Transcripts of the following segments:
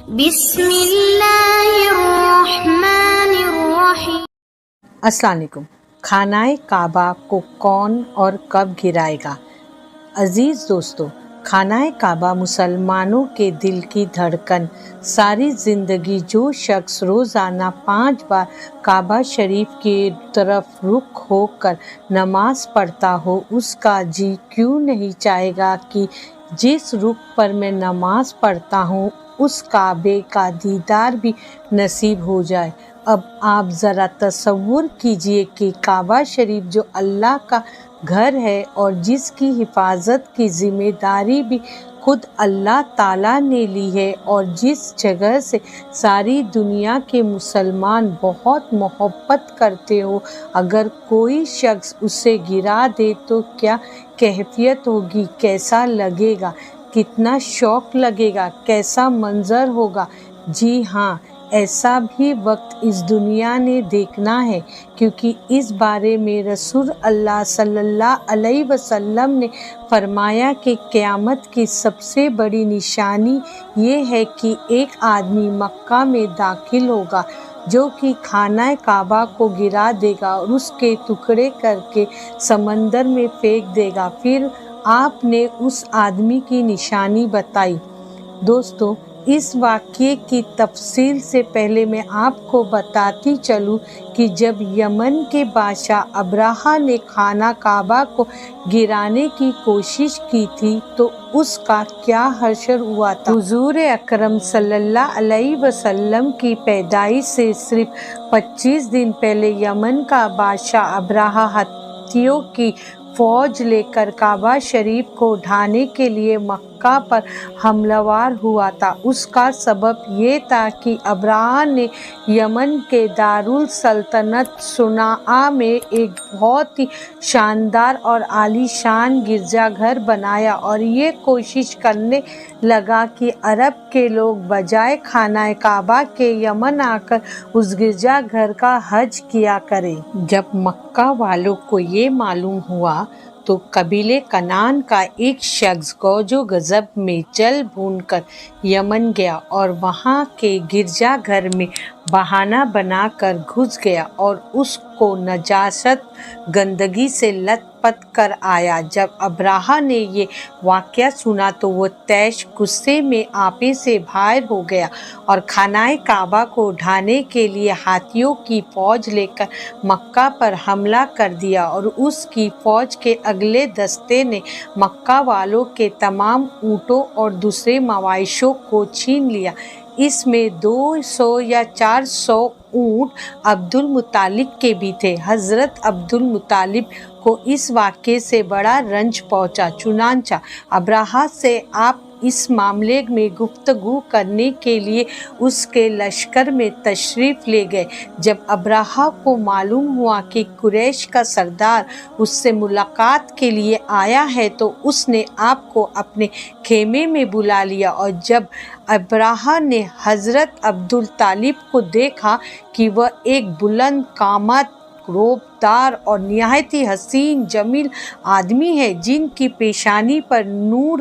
بسم اللہ الرحمن الرحیم۔ السلام علیکم۔ خانہ کعبہ کو کون اور کب گرائے گا؟ عزیز دوستو، خانہ کعبہ مسلمانوں کے دل کی دھڑکن۔ ساری زندگی جو شخص روزانہ 5 بار کعبہ شریف کی طرف رخ ہو کر نماز پڑھتا ہو، اس کا جی کیوں نہیں چاہے گا کہ جس رخ پر میں نماز پڑھتا ہوں اس کعبے کا دیدار بھی نصیب ہو جائے۔ اب آپ ذرا تصور کیجئے کہ کعبہ شریف جو اللہ کا گھر ہے اور جس کی حفاظت کی ذمہ داری بھی خود اللہ تعالیٰ نے لی ہے، اور جس جگہ سے ساری دنیا کے مسلمان بہت محبت کرتے ہو، اگر کوئی شخص اسے گرا دے تو کیا کیفیت ہوگی، کیسا لگے گا، کتنا شوق لگے گا، کیسا منظر ہوگا؟ جی ہاں، ایسا بھی وقت اس دنیا نے دیکھنا ہے، کیونکہ اس بارے میں رسول اللہ صلی اللہ علیہ وسلم نے فرمایا کہ قیامت کی سب سے بڑی نشانی یہ ہے کہ ایک آدمی مکہ میں داخل ہوگا جو کہ خانہ کعبہ کو گرا دے گا اور اس کے ٹکڑے کر کے سمندر میں پھینک دے گا۔ پھر آپ نے اس آدمی کی نشانی بتائی۔ دوستو، اس واقعے کی تفصیل سے پہلے میں آپ کو بتاتی چلوں کہ جب یمن کے بادشاہ ابرہہ نے خانہ کعبہ کو گرانے کی کوشش کی تھی تو اس کا کیا حشر ہوا تھا۔ حضور اکرم صلی اللہ علیہ وسلم کی پیدائش سے صرف 25 دن پہلے یمن کا بادشاہ ابرہہ ہاتھیوں کی فوج لے کر کعبہ شریف کو ڈھانے کے لیے مکہ پر حملہ ور ہوا تھا۔ اس کا سبب یہ تھا کہ ابرہہ نے یمن کے دارالسلطنت صنعاء میں ایک بہت ہی شاندار اور عالی شان گرجا گھر بنایا اور یہ کوشش کرنے لگا کہ عرب کے لوگ بجائے خانہ کعبہ کے یمن آ کر اس گرجا گھر کا حج کیا کریں۔ جب مکہ والوں کو یہ معلوم ہوا تو قبیلے کنعان کا ایک شخص گوج و غضب میں جل بھون کر یمن گیا اور وہاں کے گرجا گھر میں بہانہ بنا کر گھس گیا اور اس کو نجاست گندگی سے لت پت کر آیا۔ جب ابرہہ نے یہ واقعہ سنا تو وہ تیش غصے میں آپے سے باہر ہو گیا اور خانہ کعبہ کو ڈھانے کے لیے ہاتھیوں کی فوج لے کر مکہ پر حملہ کر دیا، اور اس کی فوج کے اگلے دستے نے مکہ والوں کے تمام اونٹوں اور دوسرے مویشیوں کو چھین لیا۔ اس میں 200 یا 400 اونٹ عبد المطلب کے بھی تھے۔ حضرت عبد المطلب کو اس واقعے سے بڑا رنج پہنچا، چنانچہ ابرہہ سے آپ اس معاملے میں گفتگو کرنے کے لیے اس کے لشکر میں تشریف لے گئے۔ جب ابرہہ کو معلوم ہوا کہ قریش کا سردار اس سے ملاقات کے لیے آیا ہے تو اس نے آپ کو اپنے خیمے میں بلا لیا، اور جب ابرہہ نے حضرت عبد المطلب کو دیکھا کہ وہ ایک بلند قامت، روبدار اور نہایت ہی حسین جمیل آدمی ہے جن کی پیشانی پر نور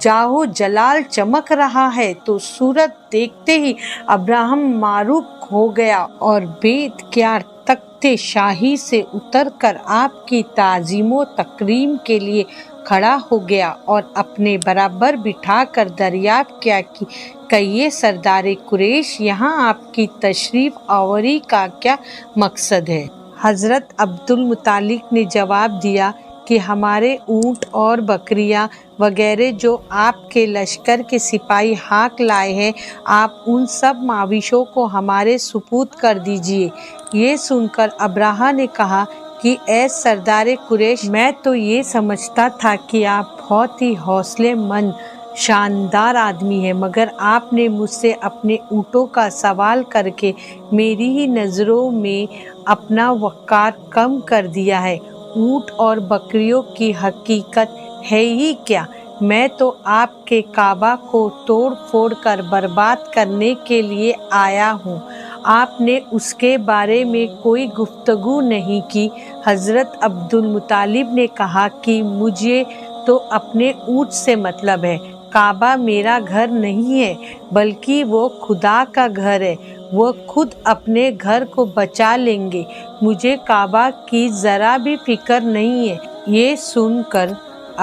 جاہ و جلال چمک رہا ہے، تو صورت دیکھتے ہی ابرہہ معروق ہو گیا اور بے اختیار تخت شاہی سے اتر کر آپ کی تعظیم و تکریم کے لیے کھڑا ہو گیا اور اپنے برابر بٹھا کر دریافت کیا کہ کہیے سردار قریش، یہاں آپ کی تشریف آوری کا کیا مقصد ہے؟ حضرت عبد المطلب نے جواب دیا کہ ہمارے اونٹ اور بکریاں وغیرہ جو آپ کے لشکر کے سپاہی ہاک لائے ہیں، آپ ان سب مویشیوں کو ہمارے سپرد کر دیجیے۔ یہ سن کر ابرہہ نے کہا کہ اے سردار قریش، میں تو یہ سمجھتا تھا کہ آپ بہت ہی حوصلے مند شاندار آدمی ہیں، مگر آپ نے مجھ سے اپنے اونٹوں کا سوال کر کے میری ہی نظروں میں اپنا وقار کم کر دیا ہے۔ اونٹ اور بکریوں کی حقیقت ہے ہی کیا؟ میں تو آپ کے کعبہ کو توڑ پھوڑ کر برباد کرنے کے لیے آیا ہوں، آپ نے اس کے بارے میں کوئی گفتگو نہیں کی۔ حضرت عبد المطلب نے کہا کہ مجھے تو اپنے اونٹ سے مطلب ہے، کعبہ میرا گھر نہیں ہے بلکہ وہ خدا کا گھر ہے، وہ خود اپنے گھر کو بچا لیں گے، مجھے کعبہ کی ذرا بھی فکر نہیں ہے۔ یہ سن کر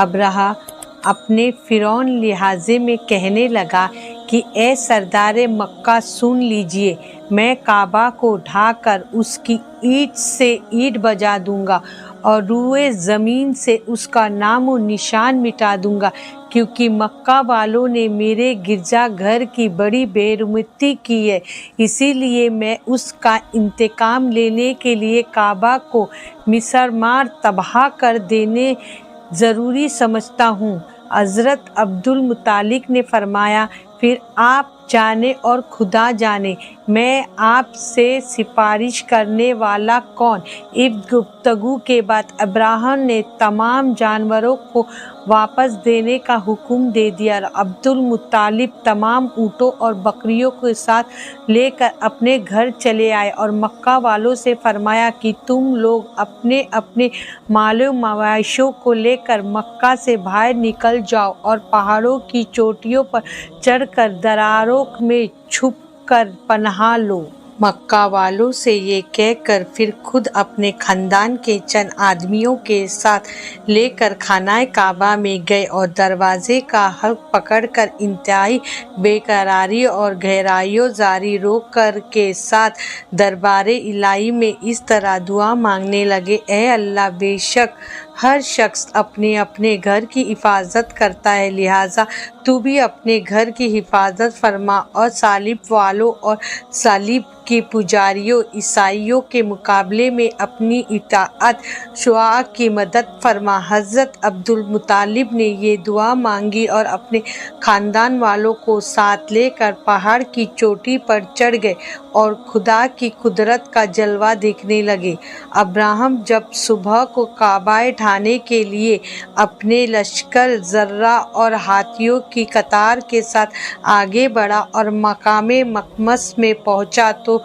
ابرہہ اپنے فرعون لہجے میں کہنے لگا کہ اے سردار مکہ سن لیجئے، میں کعبہ کو ڈھا کر اس کی اینٹ سے اینٹ بجا دوں گا اور روئے زمین سے اس کا نام و نشان مٹا دوں گا، کیونکہ مکہ والوں نے میرے گرجا گھر کی بڑی بے حرمتی کی ہے، اسی لیے میں اس کا انتقام لینے کے لیے کعبہ کو مسمار تباہ کر دینے ضروری سمجھتا ہوں۔ حضرت عبدالمطلب نے فرمایا، پھر آپ جانے اور خدا جانے، میں آپ سے سفارش کرنے والا کون؟ اس گفتگو کے بعد ابراہیم نے تمام جانوروں کو واپس دینے کا حکم دے دیا اور عبدالمطلب تمام اونٹوں اور بکریوں کے ساتھ لے کر اپنے گھر چلے آئے اور مکہ والوں سے فرمایا کہ تم لوگ اپنے اپنے مال و مویشیوں کو لے کر مکہ سے باہر نکل جاؤ اور پہاڑوں کی چوٹیوں پر چڑھ کر دراروں میں چھپ کر پناہ لو۔ مکہ والوں سے یہ کہہ کر پھر خود اپنے خاندان کے چند آدمیوں کے ساتھ لے کر خانہ کعبہ میں گئے اور دروازے کا حلق پکڑ کر انتہائی بے قراری اور گہرائیوں جاری رو کر کے ساتھ دربار الہی میں اس طرح دعا مانگنے لگے، اے اللہ، بے شک ہر شخص اپنے اپنے گھر کی حفاظت کرتا ہے، لہٰذا تو بھی اپنے گھر کی حفاظت فرما اور صلیب والوں اور صلیب کے پجاریوں عیسائیوں کے مقابلے میں اپنی اطاعت شعاع کی مدد فرما۔ حضرت عبدالمطلب نے یہ دعا مانگی اور اپنے خاندان والوں کو ساتھ لے کر پہاڑ کی چوٹی پر چڑھ گئے اور خدا کی قدرت کا جلوہ دیکھنے لگے۔ ابراہیم جب صبح کو کعبہ ڈھانے کے لیے اپنے لشکر زرہ اور ہاتھیوں کی قطار کے ساتھ آگے بڑھا اور مقام مقدس میں پہنچا تو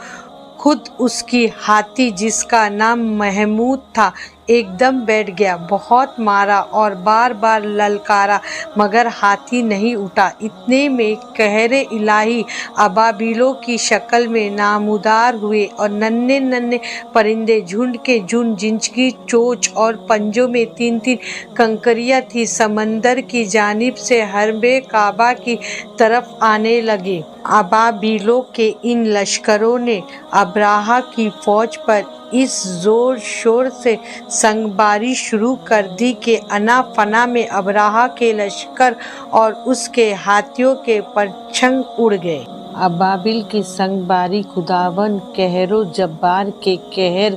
خود اس کی ہاتھی جس کا نام محمود تھا ایک دم بیٹھ گیا، بہت مارا اور بار بار للکارا مگر ہاتھی نہیں اٹھا۔ اتنے میں قہر الہی ابابیلوں کی شکل میں نمودار ہوئے اور ننھے ننھے پرندے جھنڈ کے جھنڈ جن کی چونچ اور پنجوں میں تین تین کنکریاں تھیں سمندر کی جانب سے حرم کعبہ کی طرف آنے لگے۔ ابابیلوں کے ان لشکروں نے ابرہہ کی فوج پر اس زور شور سے سنگ باری شروع کر دی کہ انا فنا میں ابرہہ کے لشکر اور اس کے ہاتھیوں کے پرچم اڑ گئے۔ ابابیل کی سنگ باری خداوند قہر و جبار کے قہر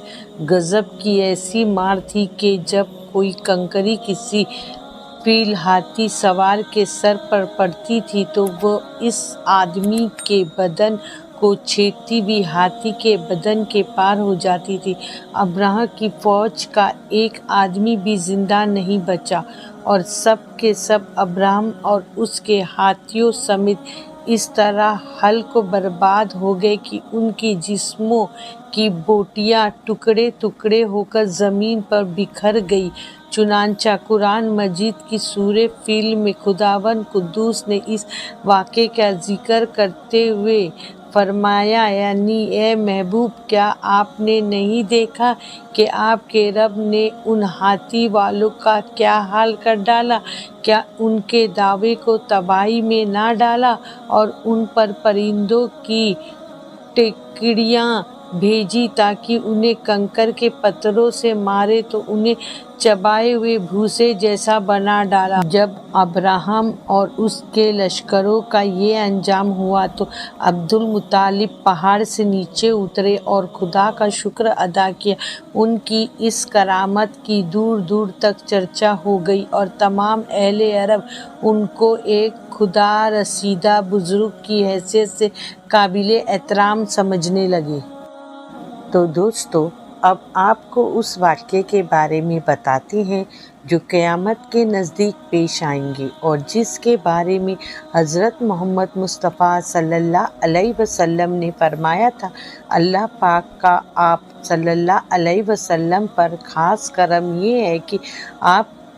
غضب کی ایسی مار تھی کہ جب کوئی کنکری کسی فیل ہاتھی سوار کے سر پر پڑتی تھی تو وہ اس آدمی کے بدن کو چھیدتی ہوئی ہاتھی کے بدن کے پار ہو جاتی تھی۔ ابرہہ کی فوج کا ایک آدمی بھی زندہ نہیں بچا اور سب کے سب ابراہیم اور اس کے ہاتھیوں سمیت اس طرح ہلاک و برباد ہو گئے کہ ان کی جسموں کی بوٹیاں ٹکڑے ٹکڑے ہو کر زمین پر بکھر گئیں۔ چنانچہ قرآن مجید کی سورہ فیل میں خداوند قدوس نے اس واقعے کا ذکر کرتے ہوئے فرمایا، یعنی اے محبوب، کیا آپ نے نہیں دیکھا کہ آپ کے رب نے ان ہاتھی والوں کا کیا حال کر ڈالا؟ کیا ان کے دعوے کو تباہی میں نہ ڈالا اور ان پر پرندوں کی ٹکڑیاں بھیجی تاکہ انہیں کنکر کے پتھروں سے مارے تو انہیں چبائے ہوئے بھوسے جیسا بنا ڈالا۔ جب ابراہیم اور اس کے لشکروں کا یہ انجام ہوا تو عبدالمطلب پہاڑ سے نیچے اترے اور خدا کا شکر ادا کیا۔ ان کی اس کرامت کی دور دور تک چرچا ہو گئی اور تمام اہل عرب ان کو ایک خدا رسیدہ بزرگ کی حیثیت سے قابل احترام سمجھنے لگے۔ تو دوستو، اب آپ کو اس واقعے کے بارے میں بتاتے ہیں جو قیامت کے نزدیک پیش آئیں گے اور جس کے بارے میں حضرت محمد مصطفیٰ صلی اللہ علیہ وسلم نے فرمایا تھا، اللہ پاک کا آپ صلی اللہ علیہ وسلم پر خاص کرم یہ ہے کہ آپ